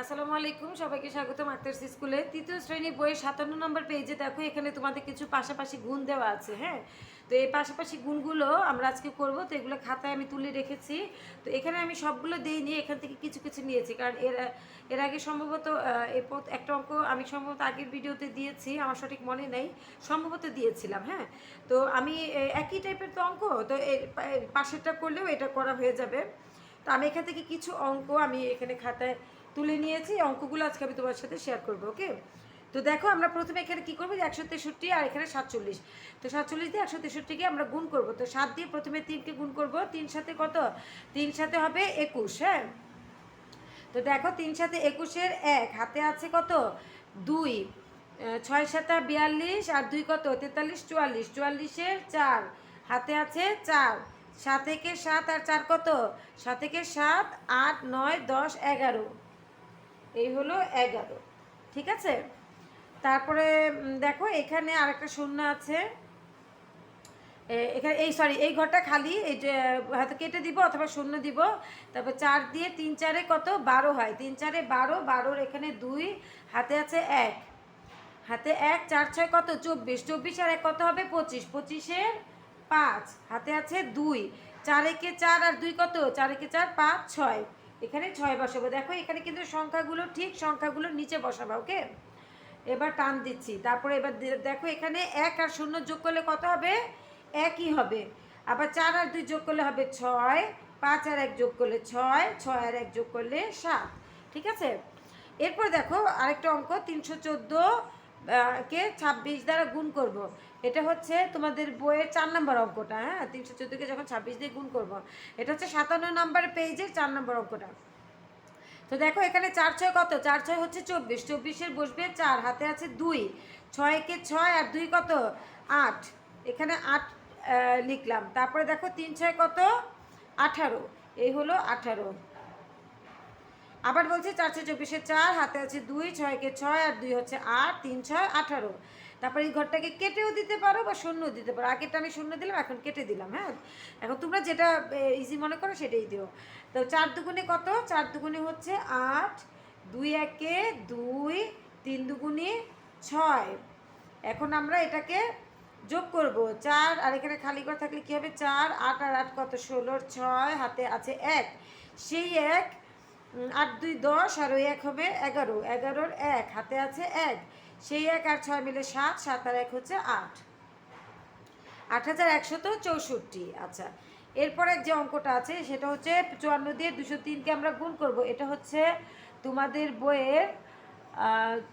আসসালামু আলাইকুম, সবাইকে স্বাগতম আক্তারস স্কুলে। তৃতীয় শ্রেণী বইয়ের 57 নম্বর পেজে দেখো এখানে তোমাদের কিছু পাশাপাশি গুণ দেওয়া আছে। হ্যাঁ, তো এই পাশাপাশি গুণগুলো আমরা আজকে করব। তো এগুলো খাতায় আমি তুলে রেখেছি। তো এখানে আমি সবগুলো দিইনি, এখান থেকে কিছু কিছু নিয়েছি, কারণ এর আগে সম্ভবত একটা অঙ্ক আমি সম্ভবত আগের ভিডিওতে দিয়েছি, আমার সঠিক মনে নেই, সম্ভবত দিয়েছিলাম। হ্যাঁ, তো আমি একই টাইপের তো অঙ্ক, তো এর পাশেরটা করলেও এটা করা হয়ে যাবে। তো আমি এখান থেকে কিছু অঙ্ক আমি এখানে খাতায় তুলে নিয়েছি, অঙ্কগুলো আজকে আমি তোমার সাথে শেয়ার করবো। ওকে, তো দেখো আমরা প্রথমে এখানে কী করবো, 163 আর এখানে 47। তো 47 দিয়ে 163কে আমরা গুণ করবো। তো 7 দিয়ে প্রথমে 3কে গুণ করবো। 3 সাথে কত? 3 সাথে হবে 21। হ্যাঁ, তো দেখো 3 সাথে 21-এর 1 হাতে আছে কত? 2। 6 সাথে 42 আর 2 কত? 43, 44। 44-এর 4 হাতে আছে 4। 7 থেকে 7 আর 4 কত? 7 থেকে 7, 8, 9, 10, 11। এই হলো 11। ঠিক আছে, তারপরে দেখো এখানে আরেকটা শূন্য আছে। এখানে এই ঘরটা খালি, এই যে হয়তো কেটে দিব অথবা শূন্য দিব। তারপর 4 দিয়ে 3 4-এ কত? 12 হয়। 3 4-এ 12, 12-র এখানে 2 হাতে আছে 1। হাতে 1, 4 6 কত? 24। 24 আর 1 কত হবে? 25। 25-এর 5 হাতে আছে 2। 4 একে 4 আর 2 কত? 4 একে 4, 5, 6। এখানে 6 বসাবো। দেখো এখানে কিন্তু সংখ্যাগুলো ঠিক সংখ্যাগুলোর নিচে বসাবো। ওকে, এবার টান দিচ্ছি। তারপরে এবার দেখো এখানে 1 আর 0 যোগ করলে কত হবে? একই হবে। আবার 4 আর 2 যোগ করলে হবে 6, 5 আর 1 যোগ করলে 6, 6 আর 1 যোগ করলে 7। ঠিক আছে, এরপর দেখো আরেকটা অঙ্ক, 314 কে 26 দ্বারা গুণ করব। এটা হচ্ছে তোমাদের বইয়ের 4 নম্বর অঙ্কটা। হ্যাঁ, 314-কে যখন 26 দিয়ে গুণ করব, এটা হচ্ছে 57 নম্বর পেজের 4 নম্বর অঙ্কটা। তো দেখো এখানে 4 6 কত? 4 6 হচ্ছে 24। 24-এর বসবে 4, হাতে আছে 2। 6 একে 6 আর 2 কত? 8। এখানে 8 লিখলাম। তারপরে দেখো 3 6 কত? 18। এই হলো 18। আবার বলছে 4 6 24-এর 4, হাতে আছে 2। 6 একে 6 আর 2 হচ্ছে 8। 3 6 18। তারপরে এই ঘরটাকে কেটেও দিতে পারো বা শূন্য দিতে পারো। আগেরটা আমি শূন্য দিলাম, এখন কেটে দিলাম। হ্যাঁ, এখন তোমরা যেটা ইজি মনে করো সেটাই দিও। তো 4 দুগুণে কত? 4 দুগুণে হচ্ছে 8। 2 একে 2, 3 দুগুণে 6। এখন আমরা এটাকে যোগ করব। 4 আর এখানে খালি ঘর থাকলে কী হবে? 4 8 আর 8 কত? 16। 6 হাতে আছে 1, সেই 1। 8 2 10 আর ওই 1 হবে 11। 11-র 1 হাতে আছে 1, সেই 1 আর 6 মিলে 7। 7 আর 1 হচ্ছে 8। 8164। আচ্ছা, এরপর যে অঙ্কটা আছে সেটা হচ্ছে 54 দিয়ে 203-কে আমরা গুণ করব। এটা হচ্ছে তোমাদের বইয়ের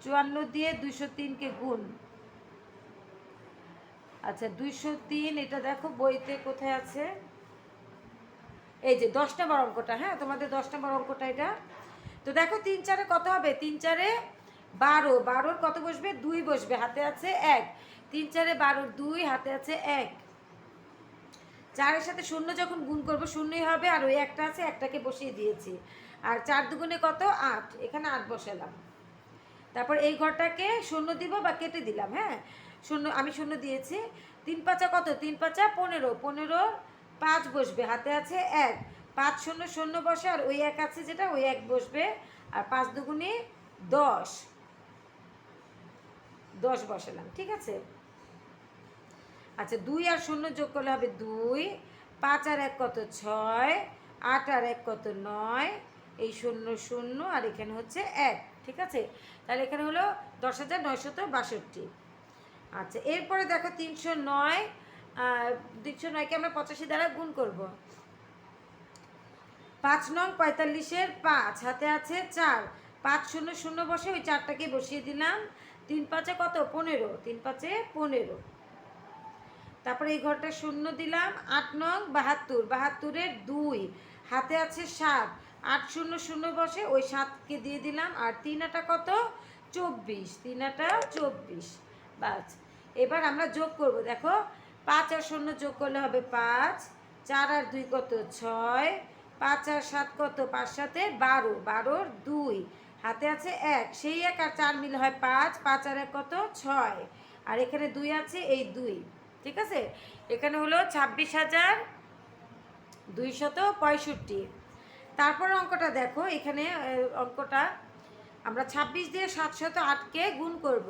54 দিয়ে 203-কে গুণ। আচ্ছা, 203 এটা দেখো বইতে কোথায় আছে? এই যে 10 নম্বর অঙ্কটা। হ্যাঁ, তোমাদের 10 নম্বর অঙ্কটা এটা। তো দেখো 3 4-এ কত হবে? 3 4-এ 12। 12-র কত বসবে? 2 বসবে, হাতে আছে 1। 3 4-এ 12, 2 হাতে আছে 1। 4-এর সাথে 0 যখন গুণ করবো শূন্যই হবে, আর ওই একটা আছে, একটাকে বসিয়ে দিয়েছি। আর 4 দুগুণে কত? 8। এখানে 8 বসালাম। তারপর এই ঘরটাকে 0 দিব বা কেটে দিলাম। হ্যাঁ, 0 আমি 0 দিয়েছি। 3 5 কত? 3 5 15। 15-র 5 বসবে, হাতে আছে 1। 5 0 0 বসে, আর ওই 1 আছে যেটা, ওই 1 বসবে। আর 5 দুগুণে 10, 10 বসালাম। ঠিক আছে, আচ্ছা 2 আর 0 যোগ করলে হবে 2। 5 আর 1 কত? 6। 8 আর 1 কত? 9। এই 0 0 আর এখানে হচ্ছে 1। ঠিক আছে, তাহলে এখানে হলো 10,962। আচ্ছা, এরপরে দেখো 309। 309-কে আমরা 85 দ্বারা গুণ করব। 5 নং 45-এর 5 হাতে আছে 4। 5 0 0 বসে, ওই 4টাকে বসিয়ে দিলাম। 3 5 কত? 15। 3 5 15। তারপরে এই ঘরটা 0 দিলাম। 8 নং 72। 72-এর 2 হাতে আছে 7। 8 0 0 বসে, ওই 7কে দিয়ে দিলাম। আর 3 আটা কত? 24। 3 আটা 24। বাস, এবার আমরা যোগ করব। দেখো 5 আর 0 যোগ করলে হবে 5। 4 আর 2 কত? 6। 5 আর 7 কত? 5 7 12। 12-র 2 হাতে আছে 1, সেই 1 আর 4 মিলে হয় 5। 5 আর 1 কত? 6। আর এখানে 2 আছে, এই 2। ঠিক আছে, এখানে হলো 26,265। তারপর অঙ্কটা দেখো, এখানে অঙ্কটা আমরা 26 দিয়ে 708কে গুণ করব।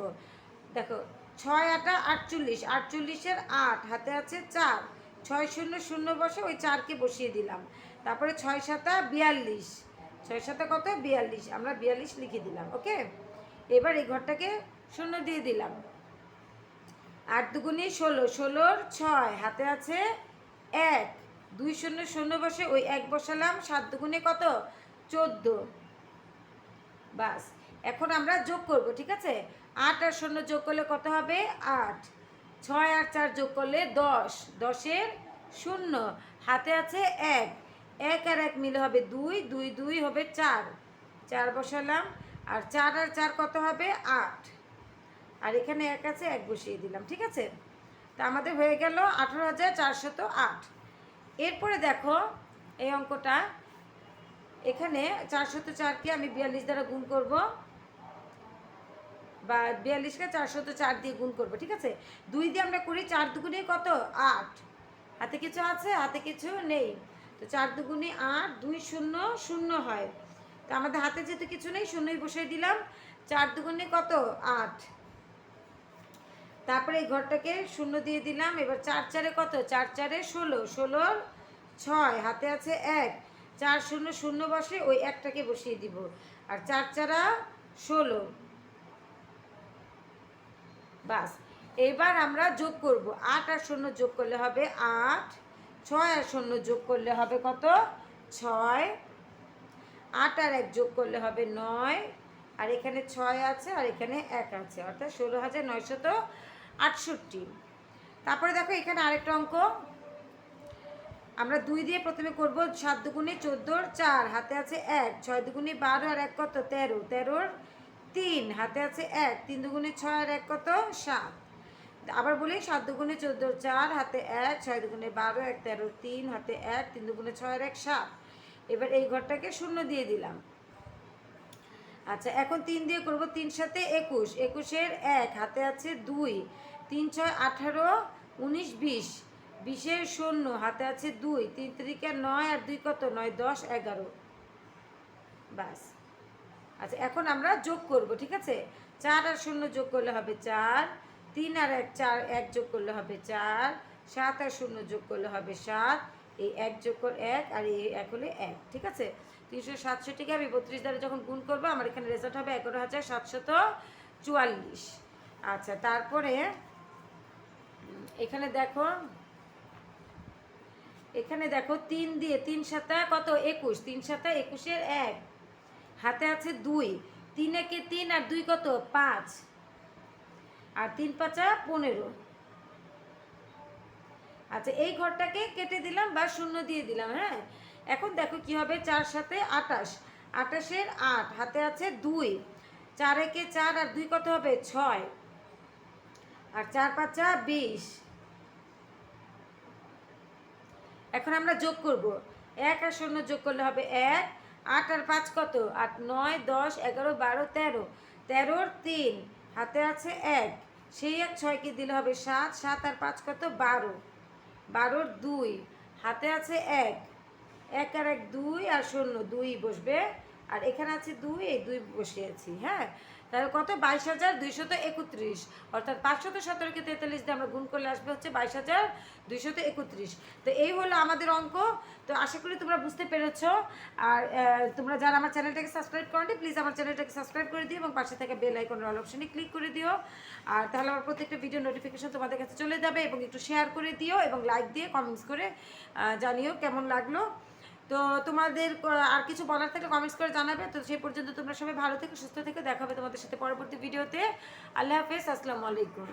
দেখো 6 আটা 48, 48-এর 8, হাতে আছে 4, 6 শূন্য শূন্য বসে ওই 4কে বসিয়ে দিলাম। তারপরে 6 7 42, 6 7 কত 42, আমরা 42 লিখে দিলাম। ওকে, এবার এই ঘরটাকে শূন্য দিয়ে দিলাম। 8 দুগুণে 16, 16-র 6, হাতে আছে 1, 2 শূন্য শূন্য বসে ওই 1 বসালাম। 7 দুগুণে কত 14। বাস, এখন আমরা যোগ করব। ঠিক আছে, 8 আর 0 যোগ করলে কত হবে 8, 6 আর 4 যোগ করলে 10, 10-এর 0, হাতে আছে 1, 1 আর 1 মিলে হবে 2, 2 2 হবে 4, 4 বসালাম। আর 4 আর 4 কত হবে 8, আর এখানে 1 আছে 1 বসিয়ে দিলাম। ঠিক আছে, তা আমাদের হয়ে গেল 18,408। এরপরে দেখো এই অঙ্কটা, এখানে 404কে আমি 42 দ্বারা গুণ করব, বা 42কে 404 দিয়ে গুণ করব। ঠিক আছে, 2 দিয়ে আমরা করি, 4 দুগুণে কত 8, হাতে কিছু আছে হাতে কিছু নেই, তো 4 দুগুণে 8, 2 শূন্য শূন্য হয়, তো আমাদের হাতে যেহেতু কিছু নেই শূন্যই বসিয়ে দিলাম। 4 দুগুণে কত 8, তারপরে এই ঘরটাকে শূন্য দিয়ে দিলাম। এবার 4 4-এ কত 4 4-এ 16, 16-র 6, হাতে আছে 1, 4 শূন্য শূন্য বসে ওই একটাকে বসিয়ে দিব। আর 4 4 16। বাস, এবার আমরা যোগ করব। 8 আর 0 যোগ করলে হবে 8, 6 আর 0 যোগ করলে হবে কত 6, 8 আর 1 যোগ করলে হবে 9, আর এখানে 6 আছে আর এখানে 1 আছে, অর্থাৎ 16,968। তারপরে দেখো এখানে আরেকটা অঙ্ক আমরা 2 দিয়ে প্রথমে করব। 7 দুগুণে 14-র 4, হাতে আছে 1, 6 দুগুণে 12 আর 1 কত 13, 13-র 3, হাতে আছে 1, 3 দুগুণে 6 আর 1 কত 7। আবার বলি 7 দুগুণে 14-র 4, হাতে 1, 6 দুগুণে 12, 1 13-র 3, হাতে 1, 3 দুগুণে 6 আর 1 7। এবার এই ঘরটাকে শূন্য দিয়ে দিলাম। আচ্ছা, এখন 3 দিয়ে করব। 3 সাথে 21, 21-এর 1, হাতে আছে 2, 3 6 18, 19 20, 20-এর 0, হাতে আছে 2, 3 3-কে 9 আর 2 কত 9 10 11। বাস, আচ্ছা এখন আমরা যোগ করব। ঠিক আছে, 4 আর 0 যোগ করলে হবে 4, 3 আর 1 4, 1 যোগ করলে হবে 4, 7 আর 0 যোগ করলে হবে 7, এই 1 যোগ করে 1 আর এই 1 হলে 1। ঠিক আছে, 367টিকে আমি 32 দ্বারা যখন গুণ করবো আমার এখানে রেজাল্ট হবে 11,744। আচ্ছা, তারপরে এখানে দেখো, এখানে দেখো 3 দিয়ে 3 7 কত 21, 3 7 21-এর 1, হাতে আছে 2, 3 1-এ 3 আর 2 কত 5, আর 3 5 15। আচ্ছা, এই ঘরটাকে কেটে দিলাম বা শূন্য দিয়ে দিলাম। হ্যাঁ, এখন দেখো কি হবে, 4 7 28, 28-এর 8, হাতে আছে 2, 4 1-এ 4 আর 2 কত হবে 6, আর 4 5 20। এখন আমরা যোগ করব। 1 আর 0 যোগ করলে হবে 1, 8 আর 5 কত 8 9 10 11 12 13, 13-র 3, হাতে আছে 1, সেই 1 6-কে দিলে হবে 7, 7 আর 5 কত 12, 12-র 2, হাতে আছে 1, 1 আর 1 2, আর 0 2 বসবে, আর এখানে আছে 2, এই 2 বসিয়েছি। হ্যাঁ, তাহলে কত 22,231, অর্থাৎ 517-কে 43 দিয়ে আমরা গুণ করলে আসবে হচ্ছে 22,231। তো এই হলো আমাদের অঙ্ক। তো আশা করি তোমরা বুঝতে পেরেছো। আর তোমরা যারা আমার চ্যানেলটাকে সাবস্ক্রাইব করনি, প্লিজ আমার চ্যানেলটাকে সাবস্ক্রাইব করে দিও এবং পাশে থেকে বেল আইকনের অল অপশনে ক্লিক করে দিও। আর তাহলে আমার প্রত্যেকটা ভিডিও নোটিফিকেশন তোমাদের কাছে চলে যাবে। এবং একটু শেয়ার করে দিও এবং লাইক দিয়ে কমেন্টস করে জানিও কেমন লাগলো। তো তোমাদের আর কিছু বলার থাকলে কমেন্টস করে জানাবে। তো সেই পর্যন্ত তোমরা সবাই ভালো থেকো, সুস্থ থেকো, দেখা হবে তোমাদের সাথে পরবর্তী ভিডিওতে। আল্লাহ হাফেজ, আসসালামু আলাইকুম।